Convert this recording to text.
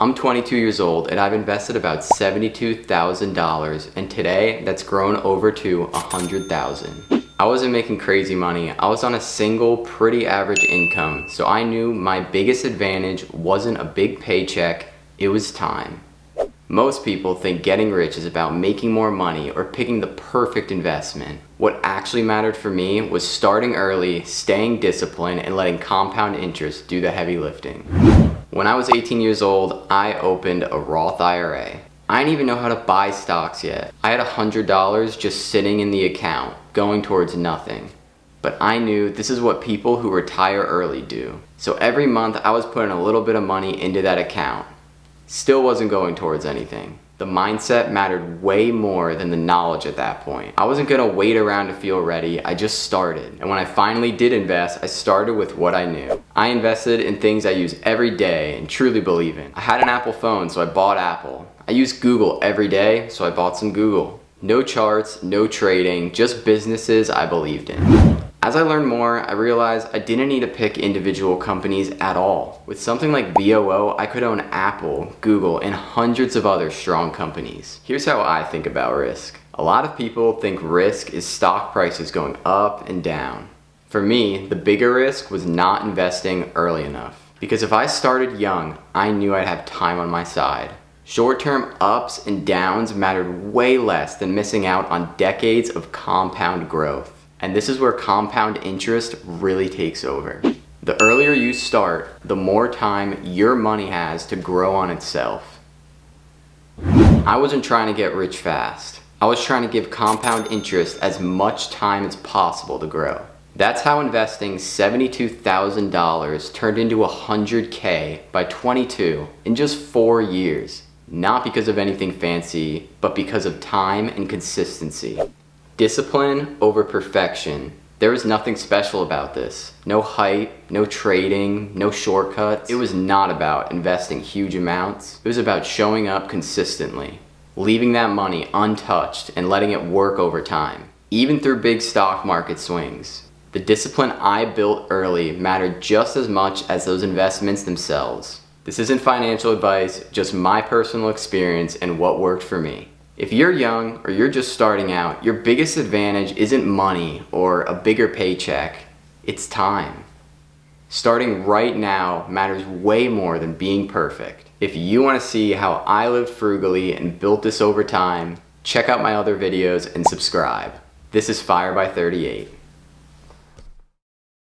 I'm 22 years old and I've invested about $72,000, and today that's grown over to $100,000. I wasn't making crazy money. I was on a single, pretty average income, so I knew my biggest advantage wasn't a big paycheck, it was time. Most people think getting rich is about making more money or picking the perfect investment. What actually mattered for me was starting early, staying disciplined, and letting compound interest do the heavy lifting. When I was 18 years old, I opened a Roth IRA. I didn't even know how to buy stocks yet. I had $100 just sitting in the account, going towards nothing. But I knew this is what people who retire early do. So every month I was putting a little bit of money into that account. Still wasn't going towards anything. The mindset mattered way more than the knowledge at that point. I wasn't gonna wait around to feel ready, I just started. And when I finally did invest, I started with what I knew. I invested in things I use every day and truly believe in. I had an Apple phone, so I bought Apple. I use Google every day, so I bought some Google. No charts, no trading, just businesses I believed in. As I learned more, I realized I didn't need to pick individual companies at all. With something like VOO, I could own Apple, Google, and hundreds of other strong companies. Here's how I think about risk. A lot of people think risk is stock prices going up and down. For me, the bigger risk was not investing early enough. Because if I started young, I knew I'd have time on my side. Short-term ups and downs mattered way less than missing out on decades of compound growth. And this is where compound interest really takes over. The earlier you start, the more time your money has to grow on itself. I wasn't trying to get rich fast. I was trying to give compound interest as much time as possible to grow. That's how investing $72,000 turned into $100K by 22 in just 4 years. Not because of anything fancy, but because of time and consistency. Discipline over perfection. There was nothing special about this. No hype, no trading, no shortcuts. It was not about investing huge amounts. It was about showing up consistently, leaving that money untouched and letting it work over time, even through big stock market swings. The discipline I built early mattered just as much as those investments themselves. This isn't financial advice, just my personal experience and what worked for me. If you're young or you're just starting out, your biggest advantage isn't money or a bigger paycheck, it's time. Starting right now matters way more than being perfect. If you want to see how I lived frugally and built this over time, check out my other videos and subscribe. This is Fire by 38.